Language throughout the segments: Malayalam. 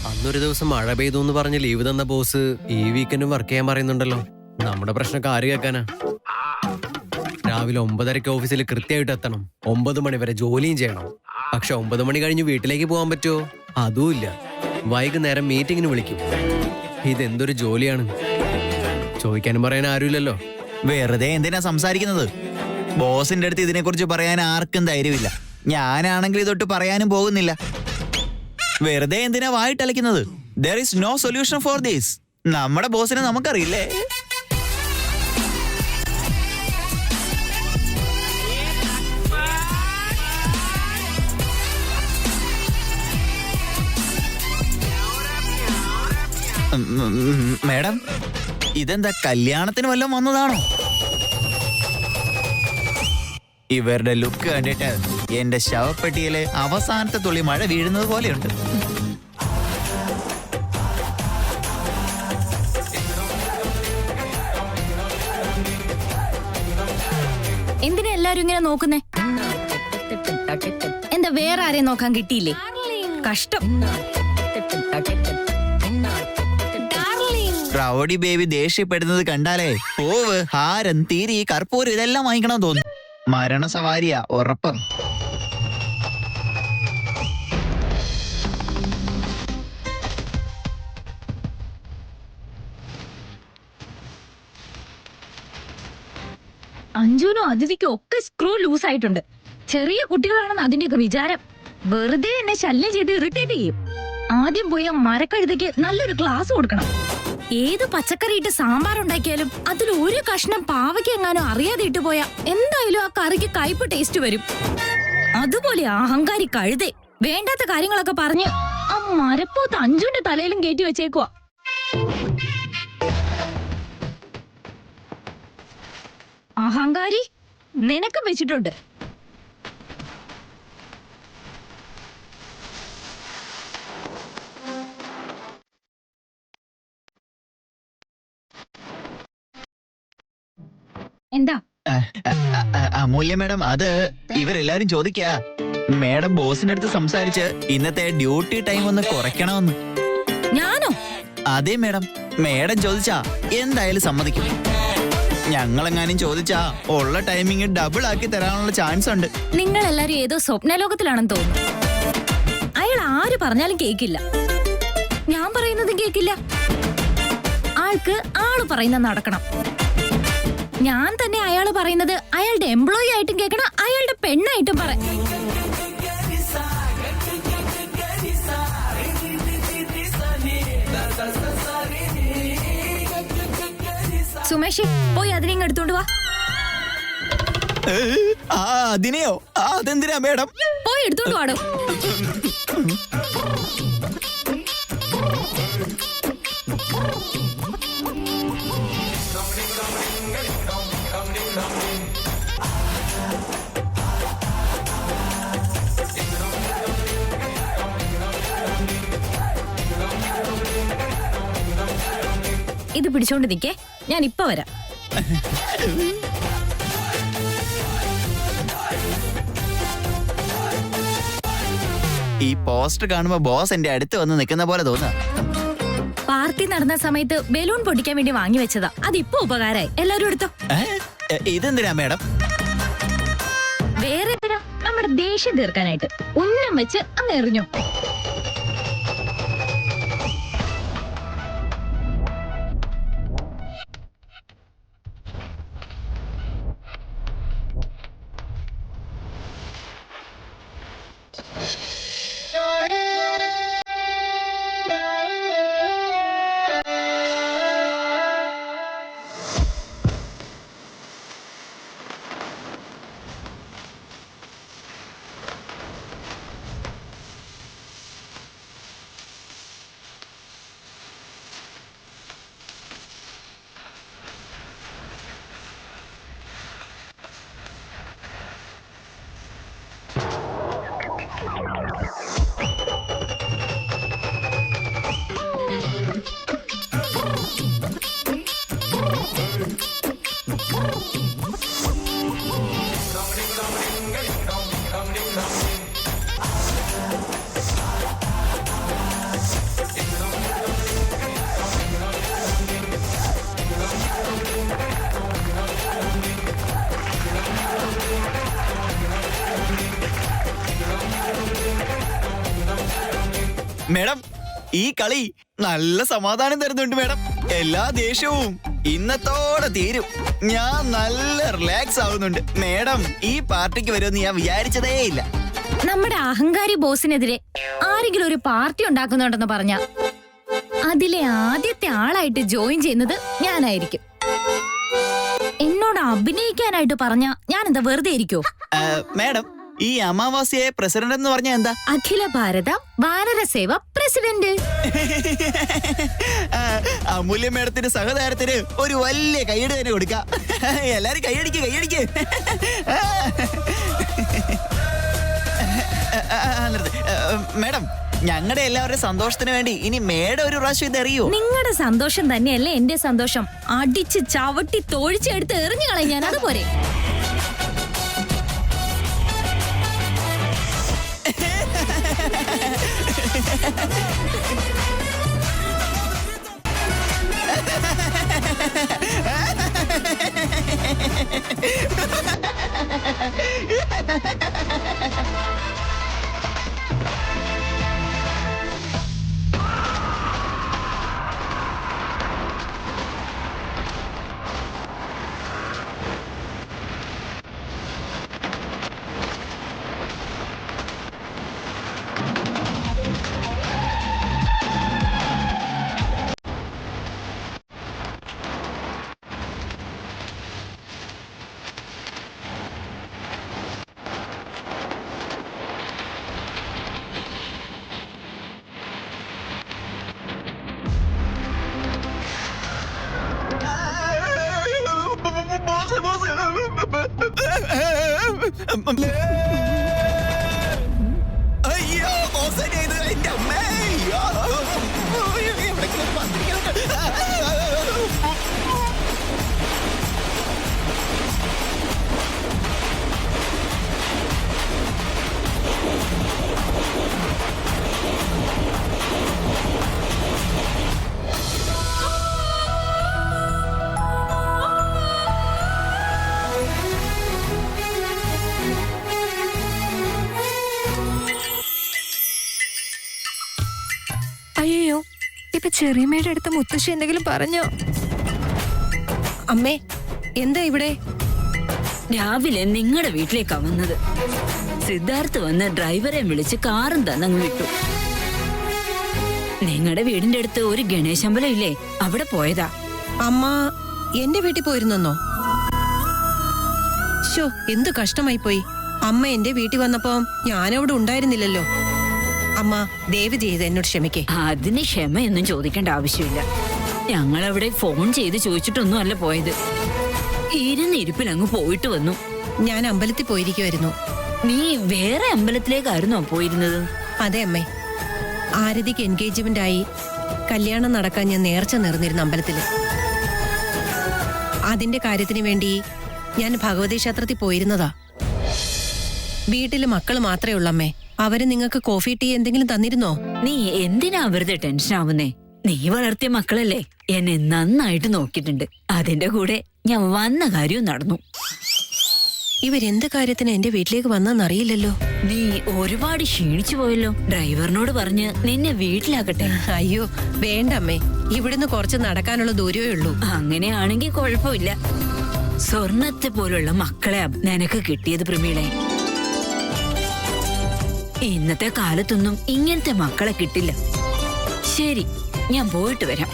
അന്നൊരു ദിവസം മഴ പെയ്തു എന്ന് പറഞ്ഞ് ലീവ് തന്ന ബോസ് ഈ വീക്കെൻഡും വർക്ക് ചെയ്യാൻ പറയുന്നുണ്ടല്ലോ. നമ്മുടെ പ്രശ്നമൊക്കെ ആര് കേൾക്കാനാ? രാവിലെ 9:30 ഓഫീസിൽ കൃത്യമായിട്ട് എത്തണം, 9 മണി വരെ ജോലിയും ചെയ്യണം. പക്ഷെ 9 മണി കഴിഞ്ഞ് വീട്ടിലേക്ക് പോകാൻ പറ്റുമോ? അതുമില്ല. വൈകുന്നേരം മീറ്റിങ്ങിന് വിളിക്കും. ഇതെന്തൊരു ജോലിയാണ്? ചോദിക്കാനും പറയാൻ ആരുമില്ലല്ലോ. വെറുതെ എന്തിനാ സംസാരിക്കുന്നത്? ബോസിന്റെ അടുത്ത് ഇതിനെക്കുറിച്ച് പറയാൻ ആർക്കും ധൈര്യമില്ല. ഞാനാണെങ്കിൽ ഇതൊട്ട് പറയാനും പോകുന്നില്ല. വെറുതെ എന്തിനാ വായിട്ടലക്കുന്നത്? There is no solution for this. നമ്മുടെ ബോസിനെ നമുക്കറിയില്ലേ? മേഡം, ഇതെന്താ കല്യാണത്തിന് വല്ലതും വന്നതാണോ? ഇവരുടെ ലുക്ക് കണ്ടിട്ട് എന്റെ ശവപ്പെട്ടിയിലെ അവസാനത്തെ തുള്ളി മഴ വീഴുന്നത് പോലെയുണ്ട്. എന്തിനാ എല്ലാരും ഇങ്ങനെ നോക്കുന്നേ? എന്താ വേറെ ആരെയും നോക്കാൻ കിട്ടിയില്ലേ? കഷ്ടം. റൗഡി ബേബി ദേഷ്യപ്പെടുന്നത് കണ്ടാലേ പൂവ്, ഹാരം, തിരി, കർപ്പൂരം ഇതെല്ലാം വാങ്ങിക്കണം തോന്നുന്നു. മരണസവാരിയാ ഉറപ്പ്. അഞ്ജുനും അതിഥിക്കും ഒക്കെ സ്ക്രൂ ലൂസ് ആയിട്ടുണ്ട്. ചെറിയ കുട്ടികളാണെന്ന് അതിന്റെയൊക്കെ വിചാരം. വെറുതെ എന്നെ ശല്യം ചെയ്ത് ഇറിറ്റേറ്റ് ചെയ്യും. ആദ്യം പോയി ആ മരക്കഴുതയ്ക്ക് നല്ലൊരു ക്ലാസ് കൊടുക്കണം. ഏത് പച്ചക്കറി ഇട്ട് സാമ്പാർ ഉണ്ടാക്കിയാലും അതിൽ ഒരു കഷ്ണം പാവയ്ക്ക് എങ്ങാനോ അറിയാതെ ഇട്ട് പോയാ എന്തായാലും ആ കറിക്ക് കയ്പ് ടേസ്റ്റ് വരും. അതുപോലെ അഹങ്കാരി കഴുതേ വേണ്ടാത്ത കാര്യങ്ങളൊക്കെ പറഞ്ഞ് ആ മരപ്പോത്ത് അഞ്ജുന്റെ തലയിലും കയറ്റി വെച്ചേക്കുവാ. അഹങ്കാരി, നിനക്ക് വെച്ചിട്ടുണ്ട്. എന്താ? അമൂല്യ മേഡം, അത് ഇവരെല്ലാരും ചോദിക്കാ. മേഡം ബോസിന്റെ അടുത്ത് സംസാരിച്ച് ഇന്നത്തെ ഡ്യൂട്ടി ടൈം ഒന്ന് കുറയ്ക്കണമെന്ന്. ഞാനോ? അതെ മേഡം, മേഡം ചോദിച്ചാ എന്തായാലും സമ്മതിക്കും. ഞങ്ങളെങ്ങാനും ചോദിച്ചാ ഉള്ള ടൈമിങ് ഡബിൾ ആക്കി തരാനുള്ള ചാൻസ് ഉണ്ട്. നിങ്ങൾ എല്ലാരും ഏതോ സ്വപ്നലോകത്തിലാണെന്ന് തോന്നുന്നു. അയാൾ ആര് പറഞ്ഞാലും കേക്കില്ല, ഞാൻ പറയുന്നതും കേക്കില്ല. ആൾക്ക് ആള് പറയുന്നത് നടക്കണം. ഞാൻ തന്നെ അയാള് പറയുന്നത് അയാളുടെ എംപ്ലോയി ആയിട്ടും കേൾക്കണം, അയാളുടെ പെണ്ണായിട്ടും പറ. സുമേഷ്, പോയി അതിനെങ്ങ് എടുത്തോണ്ട് വാ. അതിനെയോ? അതെന്തിനാ മേഡം? പോയി എടുത്തോണ്ട് വാടോ. ഇത് പിടിച്ചോണ്ട് നിക്കേ, ഞാൻ ഇപ്പൊ വരാം. ഈ പോസ്റ്റർ കാണുമ്പോ ബോസ് എന്റെ അടുത്ത് വന്ന് നിൽക്കുന്ന പോലെ തോന്നാ. പാർട്ടി നടന്ന സമയത്ത് ബലൂൺ പൊട്ടിക്കാൻ വേണ്ടി വാങ്ങി വെച്ചതാ. അതിപ്പോ ഉപകാരായി. എല്ലാരും എടുത്തോ. ഇതെന്തിനാ മേഡം? വേറെ എന്തിനാ? നമ്മുടെ ദേഷ്യം തീർക്കാനായിട്ട്. ഉന്നം വെച്ച് അങ്ങ് എറിഞ്ഞു. മേഡം ഈ കളി നല്ല സമാധാനം തരുന്നുണ്ട് മേഡം. എല്ലാ ദേഷ്യവും ഇന്നത്തോടെ തീരും. ഞാൻ നല്ല റിലാക്സ് ആവുന്നുണ്ട്. മേഡം ഈ പാർട്ടിക്ക് വരുമെന്ന് ഞാൻ വിചാരിച്ചതേ ഇല്ല. നമ്മുടെ അഹങ്കാരി ബോസിനെതിരെ ആരെങ്കിലും ഒരു പാർട്ടി ഉണ്ടാക്കുന്നുണ്ടെന്ന് പറഞ്ഞ അതിലെ ആദ്യത്തെ ആളായിട്ട് ജോയിൻ ചെയ്യുന്നത് ഞാനായിരിക്കും. എന്നോട് അഭിനയിക്കാനായിട്ട് പറഞ്ഞ ഞാൻ എന്താ വെറുതെ ഇരിക്കോ? മേഡം ഈ അമാവാസിയെ പ്രസിഡന്റ് എന്ന് പറഞ്ഞ എന്താ? അഖില ഭാരത വാനരസേവ പ്രസിഡന്റ്. അമൂല്യ മേഡത്തിന്റെ സഹതാരത്തിന് ഒരു വലിയ കൈയ്യടി തന്നെ കൊടുക്കാം. എല്ലാരും കൈയടിക്ക്. മേഡം ഞങ്ങളുടെ എല്ലാവരുടെ സന്തോഷത്തിന് വേണ്ടി ഇനി മേഡം ഒരു പ്രാവശ്യം ഇത് അറിയോ? നിങ്ങളുടെ സന്തോഷം തന്നെയല്ലേ എന്റെ സന്തോഷം. അടിച്ച് ചവിട്ടി തോഴിച്ചെടുത്ത് എറിഞ്ഞു കളയാൻ അതുപോലെ. അയ്യോ ബോസേ, ഇത് എന്റെ അമ്മേ. എവിടെയെങ്കിലും വന്നിരിക്കണം. അയ്യോ, ഇപ്പൊ ചെറിയമ്മയുടെ അടുത്ത് മുത്തശ്ശി എന്തെങ്കിലും പറഞ്ഞോ? അമ്മേ എന്താ ഇവിടെ? രാവിലെ നിങ്ങളുടെ വീട്ടിലേക്കാ വന്നത്. സിദ്ധാർത്ഥ് വന്ന് ഡ്രൈവറെ വിളിച്ച് കാറും തന്നങ്ങ് വിട്ടു. നിങ്ങളുടെ വീടിന്റെ അടുത്ത് ഒരു ഗണേശമ്പലം ഇല്ലേ, അവിടെ പോയതാ. അമ്മ എന്റെ വീട്ടിൽ പോയിരുന്നോ? ശോ, എന്തു കഷ്ടമായി പോയി. അമ്മ എന്റെ വീട്ടിൽ വന്നപ്പോ ഞാനവിടെ ഉണ്ടായിരുന്നില്ലല്ലോ. അമ്മ ദയവ് ചെയ്ത് എന്നോട് ക്ഷമിക്കേ. അതിന് ക്ഷമയൊന്നും ചോദിക്കേണ്ട ആവശ്യമില്ല. ഞങ്ങളവിടെ ഫോൺ ചെയ്ത് ചോദിച്ചിട്ടൊന്നും അല്ല പോയത്. ഇരുന്നിരിപ്പിൽ അങ്ങ് പോയിട്ട് വന്നു. ഞാൻ അമ്പലത്തിൽ പോയിരിക്കുമായിരുന്നു. നീ വേറെ അമ്പലത്തിലേക്കായിരുന്നോ പോയിരുന്നത്? അതെ അമ്മേ, ആരതിക്ക് എൻഗേജ്മെന്റ് ആയി കല്യാണം നടക്കാൻ ഞാൻ നേർച്ച നേർന്നിരുന്നു അമ്പലത്തില്. അതിന്റെ കാര്യത്തിന് വേണ്ടി ഞാൻ ഭഗവതി ക്ഷേത്രത്തിൽ പോയിരുന്നതാ. വീട്ടില് മക്കള് മാത്രമേ ഉള്ളൂ അമ്മേ. അവര് നിങ്ങൾക്ക് കോഫി ടീ എന്തെങ്കിലും തന്നിരുന്നോ? നീ എന്തിനാ വെറുതെ ടെൻഷൻ ആവുന്നേ? നീ വളർത്തിയ മക്കളല്ലേ, എന്നെ നന്നായിട്ട് നോക്കിയിട്ടുണ്ട്. അതിന്റെ കൂടെ ഞാൻ വന്ന കാര്യവും നടന്നു. ഇവരെന്ത് കാര്യത്തിന് എന്റെ വീട്ടിലേക്ക് വന്നെന്നറിയില്ലല്ലോ. നീ ഒരുപാട് ക്ഷീണിച്ചു പോയല്ലോ. ഡ്രൈവറിനോട് പറഞ്ഞ് നിന്നെ വീട്ടിലാക്കട്ടെ. അയ്യോ വേണ്ട അമ്മേ, ഇവിടുന്ന് കുറച്ച് നടക്കാനുള്ള ദൂരമേ ഉള്ളൂ. അങ്ങനെയാണെങ്കിൽ കുഴപ്പമില്ല. സ്വർണത്തെ പോലുള്ള മക്കളെ നിനക്ക് കിട്ടിയത് പ്രമീളെ. ഇന്നത്തെ കാലത്തൊന്നും ഇങ്ങനത്തെ മക്കളെ കിട്ടില്ല. ശരി, ഞാൻ പോയിട്ട് വരാം.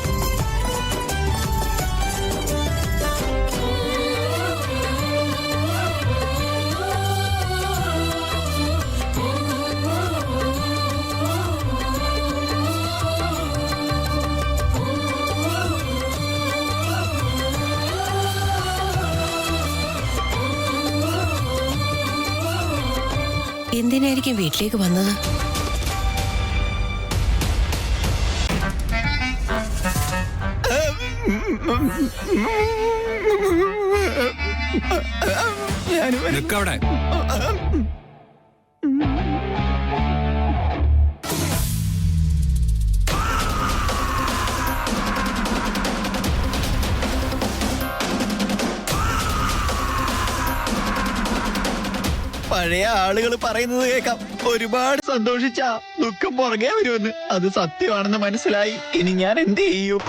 എന്തിനായിരിക്കും വീട്ടിലേക്ക് വന്നത്? നിക്കവിടെ. പഴയ ആളുകൾ പറയുന്നത് കേൾക്കാം. ഒരുപാട് സന്തോഷിച്ച ദുഃഖം പുറകെ വരുമെന്ന് അത് സത്യമാണെന്ന് മനസ്സിലായി. ഇനി ഞാൻ എന്ത് ചെയ്യും?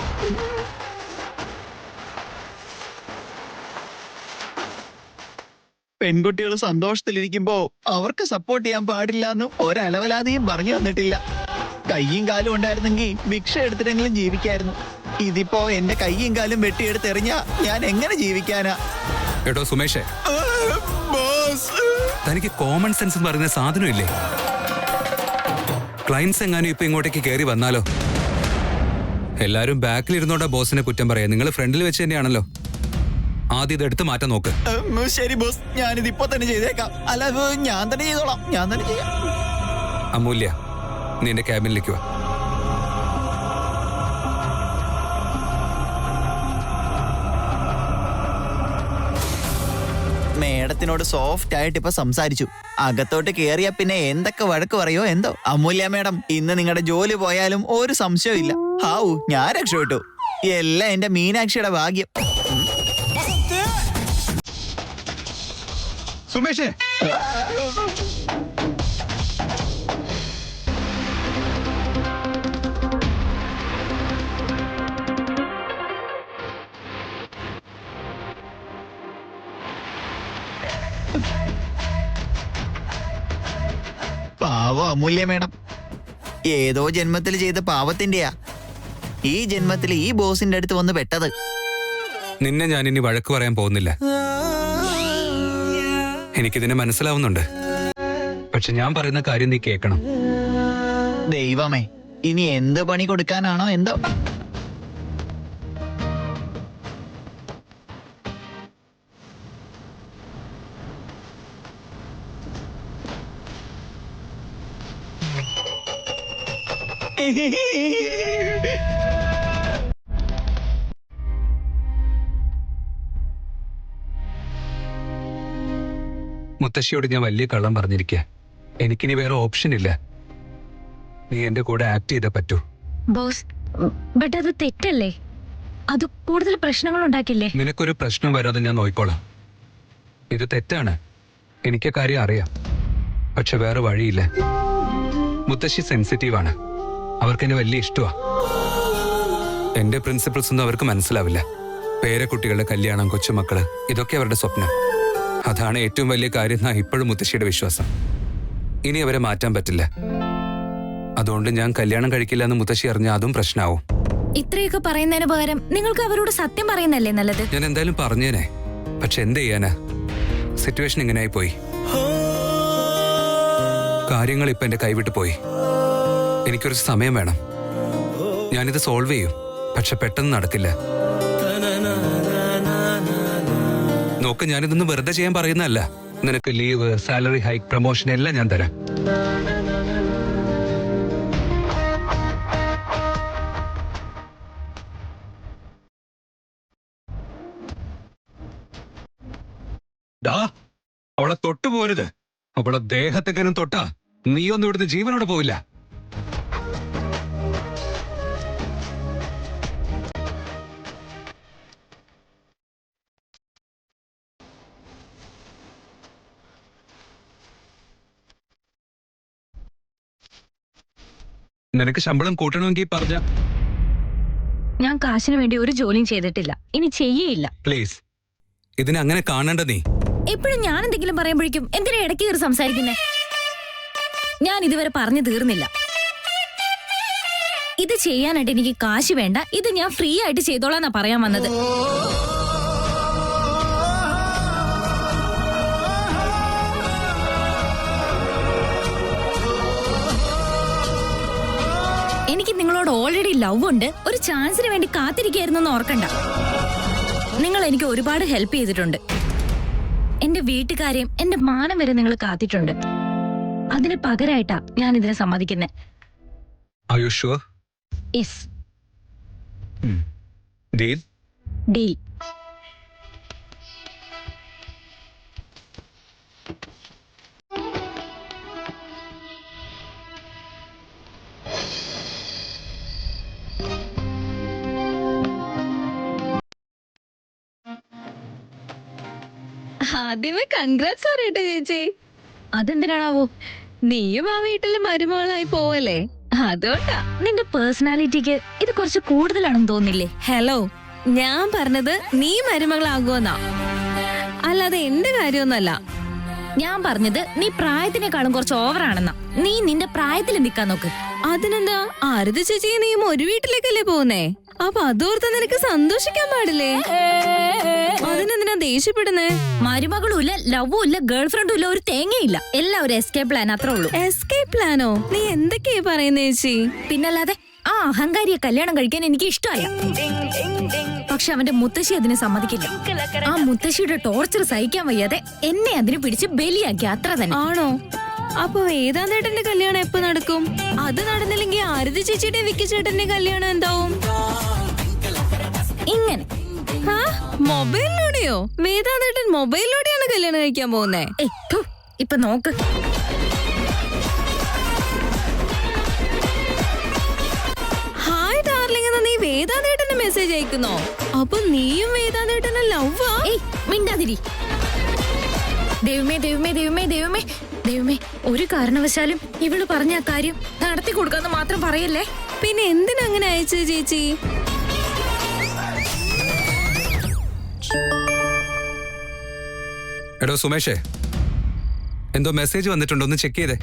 പെൺകുട്ടികൾ സന്തോഷത്തിലിരിക്കുമ്പോ അവർക്ക് സപ്പോർട്ട് ചെയ്യാൻ പാടില്ല എന്ന് ഒരലവലാതെയും പറഞ്ഞു തന്നിട്ടില്ല. കയ്യും കാലും ഉണ്ടായിരുന്നെങ്കിൽ ഭിക്ഷ എടുത്തിട്ടെങ്കിലും ജീവിക്കായിരുന്നു. ഇതിപ്പോ എന്റെ കയ്യും കാലും വെട്ടിയെടുത്തെറിഞ്ഞാ ഞാൻ എങ്ങനെ ജീവിക്കാനാ? എടോ സുമേഷേ, ബോസ്, തനിക്ക് കോമൺ സെൻസ് എന്ന് പറയുന്ന സാധനമില്ലേ? ക്ലയൻസ് എങ്ങാനും ഇപ്പൊ ഇങ്ങോട്ടേക്ക് കയറി വന്നാലോ? എല്ലാരും ബാക്കിൽ ഇരുന്നോണ്ടാ ബോസിനെ കുറ്റം പറയാ. നിങ്ങൾ ഫ്രണ്ടിൽ വെച്ച് തന്നെയാണല്ലോ. ആദ്യം ഇതെടുത്ത് മാറ്റാൻ നോക്ക്. ശരി ബോസ്, ഞാനിത് ഇപ്പൊ തന്നെ ചെയ്തേക്കാം. അല്ല, ഞാൻ തന്നെ ചെയ്തോളാം. ഞാൻ തന്നെ ചെയ്യാം. അമൂല്യ, നീ എന്റെ ക്യാബിനിലേക്ക് വാ. മേഡത്തിനോട് സോഫ്റ്റ് ആയിട്ട് ഇപ്പൊ സംസാരിച്ചു. അകത്തോട്ട് കേറിയാ പിന്നെ എന്തൊക്കെ വഴക്ക് പറയോ എന്തോ. അമൂല്യ മേഡം, ഇന്ന് നിങ്ങളുടെ ജോലി പോയാലും ഒരു സംശയവും ഇല്ല. ഹാവു, ഞാൻ രക്ഷപ്പെട്ടു. എല്ലാം എന്റെ മീനാക്ഷിയുടെ ഭാഗ്യം. സുമേഷേ, പാവം അമൂല്യ മേഡം, ഏതോ ജന്മത്തിൽ ചെയ്ത പാവത്തിന്റെയാ ഈ ജന്മത്തിൽ ഈ ബോസിന്റെ അടുത്ത് വന്ന് പെട്ടത്. നിന്നെ ഞാൻ ഇനി വഴക്ക് പറയാൻ പോകുന്നില്ല. എനിക്കിതിനെ മനസ്സിലാവുന്നുണ്ട്. പക്ഷെ ഞാൻ പറയുന്ന കാര്യം നീ കേൾക്കണം. ദൈവമേ, ഇനി എന്ത് പണി കൊടുക്കാനാണോ എന്തോ. മുത്തശ്ശിയോട് ഞാൻ വലിയ കള്ളം പറഞ്ഞിരിക്കുക. എനിക്കിനി വേറെ ഓപ്ഷൻ ഇല്ല. നീ എന്റെ കൂടെ ആക്ട് ചെയ്തേ പറ്റൂ. ബോസ്, ബട്ട് അത് തെറ്റല്ലേ? അത് കൂടുതൽ പ്രശ്നങ്ങൾ ഉണ്ടാക്കില്ലേ? നിനക്കൊരു പ്രശ്നം വരാതെ ഞാൻ നോക്കിക്കോളാം. ഇത് തെറ്റാണ്, എനിക്ക് കാര്യം അറിയാം. പക്ഷെ വേറെ വഴിയില്ല. മുത്തശ്ശി സെൻസിറ്റീവാണ്. അവർക്ക് എന്നെ വലിയ ഇഷ്ടമാ. എന്റെ പ്രിൻസിപ്പിൾസ് ഒന്നും അവർക്ക് മനസ്സിലാവില്ല. പേരക്കുട്ടികളുടെ കല്യാണം, കൊച്ചുമക്കള്, ഇതൊക്കെ അവരുടെ സ്വപ്നം. അതാണ് ഏറ്റവും വലിയ കാര്യം എന്നാ ഇപ്പോഴും മുത്തശ്ശിയുടെ വിശ്വാസം. ഇനി അവരെ മാറ്റാൻ പറ്റില്ല. അതുകൊണ്ട് ഞാൻ കല്യാണം കഴിക്കില്ല എന്ന് മുത്തശ്ശി അറിഞ്ഞാൽ അതും പ്രശ്നമാവും. ഇത്രയൊക്കെ പറയുന്നതിന് പകരം നിങ്ങൾക്ക് അവരോട് സത്യം പറയുന്നല്ലേ നല്ലത്? ഞാൻ എന്തായാലും പറഞ്ഞേനെ. പക്ഷെ എന്ത് ചെയ്യാനാ, സിറ്റുവേഷൻ ഇങ്ങനെയായി പോയി. കാര്യങ്ങൾ ഇപ്പൊ എന്റെ കൈവിട്ട് പോയി. എനിക്കൊരു സമയം വേണം. ഞാനിത് സോൾവ് ചെയ്യും. പക്ഷെ പെട്ടെന്ന് നടക്കില്ല. നോക്ക്, ഞാനിതൊന്നും വെറുതെ ചെയ്യാൻ പറയുന്നതല്ല. നിനക്ക് ലീവ്, സാലറി ഹൈക്ക്, പ്രൊമോഷൻ എല്ലാം ഞാൻ തരാം. അവളെ തൊട്ടു പോരുത്. അവളെ ദേഹത്തെങ്കിലും തൊട്ടാ നീയൊന്നും ഇവിടുന്ന് ജീവനോടെ പോവില്ല. നിനക്ക് ശമ്പളം കൂട്ടണമെങ്കിൽ പറഞ്ഞ. ഞാൻ കാശിന് വേണ്ടി ഒരു ജോലിയും ചെയ്തിട്ടില്ല, ഇനി ചെയ്യേയില്ല. പ്ലീസ്, ഇതിനെ അങ്ങനെ കാണണ്ട. നീ എപ്പോഴും ഞാൻ എന്തെങ്കിലും പറയുമ്പോഴേക്കും എന്തിനാ ഇടയ്ക്ക് കയറി സംസാരിക്കുന്നേ? ഞാൻ ഇതുവരെ പറഞ്ഞു തീർന്നില്ല. ഇത് ചെയ്യാനായിട്ട് എനിക്ക് കാശ് വേണ്ട. ഇത് ഞാൻ ഫ്രീ ആയിട്ട് ചെയ്തോളാന്നാ പറയാൻ വന്നത്. എനിക്ക് നിങ്ങളോട് ഓൾറെഡി ലവ് ഉണ്ട്. ഒരു ചാൻസിന് വേണ്ടി കാത്തിരിക്കായിരുന്നു ഓർക്കണ്ട. നിങ്ങൾ എനിക്ക് ഒരുപാട് ഹെൽപ്പ് ചെയ്തിട്ടുണ്ട്. എന്റെ വീട്ടുകാരെയും എന്റെ മാനം വരെ നിങ്ങൾ കാത്തിട്ടുണ്ട്. അതിന് പകരമായിട്ടാ ഞാൻ ഇതിനെ സമ്മതിക്കുന്നത്. Are you sure? Yes. Deal? Deal. ആദ്യമേ കൺഗ്രാറ്റ്സ് പറയട്ടെ ചേച്ചി. അതെന്തിനാണാവോ? നീയും ആ വീട്ടില് മരുമകളായി പോവല്ലേ, അതുകൊണ്ടാ. നിന്റെ പേഴ്സണാലിറ്റിക്ക് ഇത് കുറച്ച് കൂടുതലാണെന്ന് തോന്നില്ലേ? ഹലോ, ഞാൻ പറഞ്ഞത് നീ മരുമകളാകുമെന്നാ, അല്ലാതെ എന്റെ കാര്യമൊന്നല്ല. ഞാൻ പറഞ്ഞത് നീ പ്രായത്തിനേക്കാളും കുറച്ച് ഓവറാണെന്നാ. നീ നിന്റെ പ്രായത്തിൽ നിൽക്കാൻ നോക്ക്. അതിനെന്താ, ആരതി ചേച്ചി നീയും ഒരു വീട്ടിലേക്കല്ലേ പോകുന്നേ? അപ്പൊ അതോർത്ത് നിനക്ക് സന്തോഷിക്കാൻ പാടില്ലേ? അതിനെന്തിനാ ദേഷ്യപ്പെടുന്നേ? മരുമകളും ഇല്ല, ലവും ഇല്ല, ഗേൾ ഫ്രണ്ടും ഇല്ല, ഒരു തേങ്ങയില്ല. എല്ലാം ഒരു എസ്കേപ്പ് പ്ലാൻ, അത്രേ ഉള്ളൂ. എസ്കേപ്പ് പ്ലാനോ? നീ എന്തൊക്കെയാ പറയുന്നേ ചേച്ചി? പിന്നല്ലാതെ ആ അഹങ്കാരിയെ കല്യാണം കഴിക്കാൻ എനിക്ക് ഇഷ്ടമല്ല. പക്ഷെ അവന്റെ മുത്തശ്ശി അതിന് സമ്മതിക്കില്ല. ആ മുത്തശ്ശിയുടെ ടോർച്ചർ സഹിക്കാൻ വയ്യാതെ എന്നെ അതിന് പിടിച്ച് ബലിയാക്കി, അത്ര തന്നെ. ആണോ? അപ്പൊ വേദാന്തേട്ടന്റെ കല്യാണം എപ്പോ നടക്കും? അത് നടന്നില്ലെങ്കിൽ ആരതി ചേച്ചിയുടെ വിക്കി ചേട്ടന്റെ കല്യാണം എന്താവും? ഇങ്ങനെ മൊബൈലിലൂടെയോ? വേദാന്തേട്ടൻ മൊബൈലിലൂടെയാണ് കല്യാണം കഴിക്കാൻ പോകുന്നേ? ഇപ്പൊ നോക്ക്. ഹായ് ഡാർലിംഗ് എന്ന് നീ വേദാന്തേട്ടന് മെസ്സേജ് അയക്കുന്നോ? അപ്പൊ നീയും വേദാന്തേട്ടന് ലവ്വാ? മിണ്ടാതിരി. ദൈവമേ ദൈവമേ ദൈവമേ ദൈവമേ ദൈവമേ, ഒരു കാരണവശാലും ഇവള് പറഞ്ഞ ആ കാര്യം നടത്തി കൊടുക്കാന്ന് മാത്രം പറയല്ലേ. പിന്നെ എന്തിനാ അങ്ങനെ അയച്ചത് ചേച്ചി? എടോ സുമേഷേ, എന്തോ മെസ്സേജ് വന്നിട്ടുണ്ടോ, ഒന്ന് ചെക്ക് ചെയ്തേ.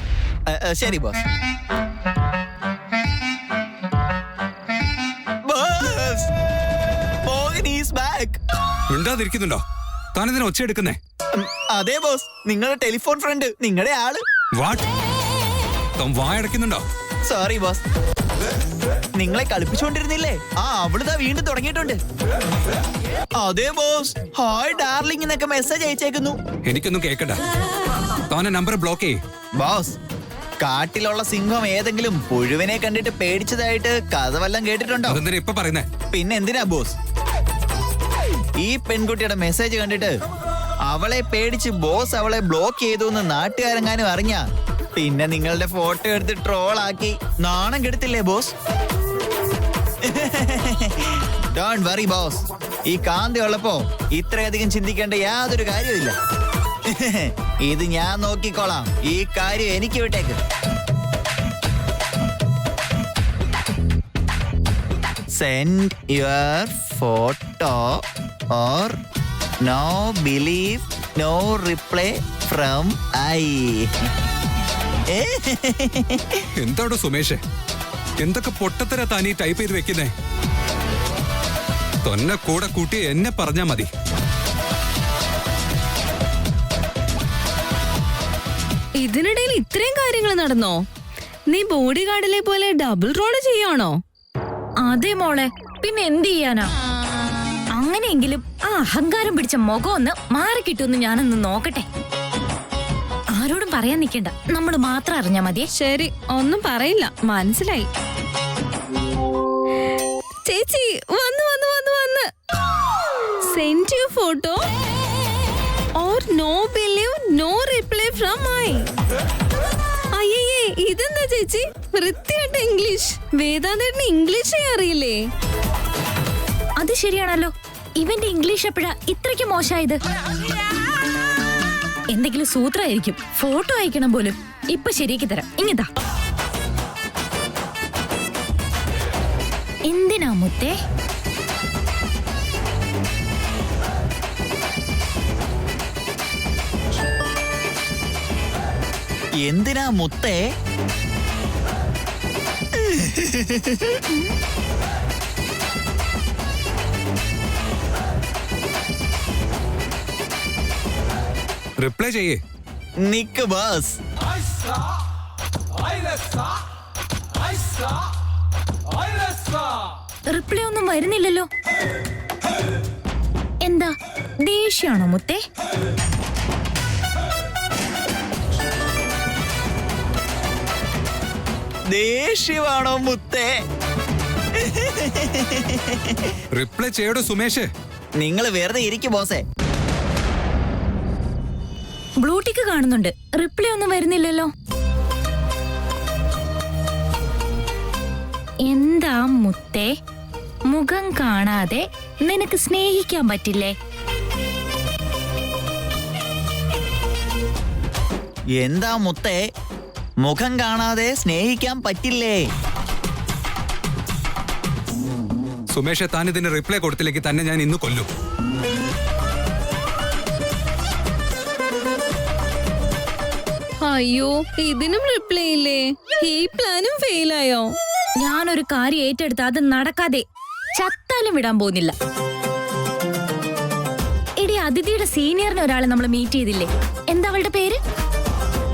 ശരി ബോസ്. മിണ്ടാതിരിക്കുന്നുണ്ടോ? താനെന്തിനാ ഒച്ചയെടുക്കുന്നേ? അതെ ബോസ്, നിങ്ങളുടെ ടെലിഫോൺ ഫ്രണ്ട്, നിങ്ങളുടെ ആള്. വാട്ട്? താൻ വായടക്കുന്നുണ്ടോ? സോറി ബോസ്, നിങ്ങളെ കളിപ്പിച്ചുകൊണ്ടിരുന്നില്ലേ? അവളിതാ വീണ്ടും തുടങ്ങിയിട്ടുണ്ട്. അതെ ബോസ്, ഹായ് ഡാർലിംഗ് എന്നൊക്കെ മെസ്സേജ് അയച്ചേക്കുന്നു. എനിക്കൊന്നും കേക്കണ്ട. താനെ നമ്പർ ബ്ലോക്ക് ചെയ്യ്. ബോസ്, കാട്ടിലുള്ള സിംഹം ഏതെങ്കിലും പുഴുവിനെ കണ്ടിട്ട് പേടിച്ചതായിട്ട് കഥ വല്ലതും കേട്ടിട്ടുണ്ടോ? അതെന്തിനാ ഇപ്പൊ പറയുന്നേ? പിന്നെ എന്തിനാ ബോസ്? ഈ പെൺകുട്ടിയുടെ മെസ്സേജ് കണ്ടിട്ട് അവളെ പേടിച്ച് ബോസ് അവളെ ബ്ലോക്ക് ചെയ്തു എന്ന് നാട്ടുകാരെങ്ങാനും അറിഞ്ഞ പിന്നെ നിങ്ങളുടെ ഫോട്ടോ എടുത്ത് ട്രോളാക്കി നാണം കെടുത്തില്ലേ ബോസ്? ഡോണ്ട് വറി ബോസ്, ഈ കാന്തി ഉള്ളപ്പോ ഇത്രയധികം ചിന്തിക്കേണ്ട യാതൊരു കാര്യമില്ല. ഇത് ഞാൻ നോക്കിക്കോളാം. ഈ കാര്യം എനിക്ക് വിട്ടേക്ക്. Send your photo or no believe no reply from I. എന്താടോ സുമേഷേ, എന്തൊക്കെ പൊട്ടത്തര താനീ ടൈപ്പ് ചെയ്ത് വെക്കുന്നേ? തൊന്നെ കൂടെ കൂട്ടി എന്നെ പറഞ്ഞാ മതി. ഇതിനിടയിൽ ഇത്രയും കാര്യങ്ങൾ നടന്നോ? നീ ബോഡി ഗാർഡിലെ പോലെ ഡബിൾ റോള് ചെയ്യാണോ? അതെ മോളെ, പിന്നെ എന്ത് ചെയ്യാനാ? അങ്ങനെയെങ്കിലും ആ അഹങ്കാരം പിടിച്ച മുഖം ഒന്ന് മാറിക്കിട്ടുമെന്ന് ഞാനൊന്ന് നോക്കട്ടെ. ആരോടും പറയാൻ നിൽക്കണ്ട, നമ്മൾ മാത്രം അറിഞ്ഞാ മതിയെ. ശരി, ഒന്നും പറയില്ല, മനസ്സിലായി. ചേച്ചി വന്ന് വന്ന് വന്ന് വന്ന് send you photo or no believe no reply from I. അയ്യേ, ഇതെന്താ ചേച്ചി വൃത്തിയായിട്ട ഇംഗ്ലീഷ്? വേദാന്തേട്ടന് ഇംഗ്ലീഷേ അറിയില്ലേ? അത് ശരിയാണല്ലോ, ഇവന്റെ ഇംഗ്ലീഷ് എപ്പോഴാ ഇത്രയ്ക്ക് മോശമായത്? എന്തെങ്കിലും സൂത്രമായിരിക്കും. ഫോട്ടോ അയക്കണം പോലും. ഇപ്പൊ ശരിയാക്കി തരാം, ഇങ്ങതാ. എന്തിനാ മുത്തേ? എന്തിനാ മുത്തേ? റിപ്ലൈ ചെയ്യേ. നിക്ക് ബോസ്. റിപ്ലൈ ഒന്നും വരുന്നില്ലല്ലോ. എന്താ ദേഷ്യാണോ മുത്തേ? ദേഷ്യമാണോ മുത്തേ? റിപ്ലൈ ചെയ്യടോ സുമേഷ്. നിങ്ങൾ വെറുതെ ഇരിക്കും ബോസേ. ബ്ലൂടിക്ക് കാണുന്നുണ്ട്, റിപ്ലൈ ഒന്നും വരുന്നില്ലല്ലോ. എന്താ മുത്തേ, മുഖം കാണാതെ നിനക്ക് സ്നേഹിക്കാൻ പറ്റില്ലേ? എന്താ മുത്തേ, മുഖം കാണാതെ സ്നേഹിക്കാൻ പറ്റില്ലേ? സുമേഷെ, താൻ ഇതിന് റിപ്ലൈ കൊടുത്തില്ലെങ്കിൽ തന്നെ ഞാൻ ഇന്ന് കൊല്ലും. അയ്യോ, ഇതിനും റിപ്ലൈ ഇല്ലേ? ഈ പ്ലാനും ഫെയിലായോ? ഞാനൊരു കാര്യം ഏറ്റെടുത്ത് അത് നടക്കാതെ ചത്താലും വിടാൻ പോകുന്നില്ല. എടി, അതിഥിയുടെ സീനിയറിനെ ഒരാളെ നമ്മൾ മീറ്റ് ചെയ്തില്ലേ? എന്താ അവളുടെ പേര്?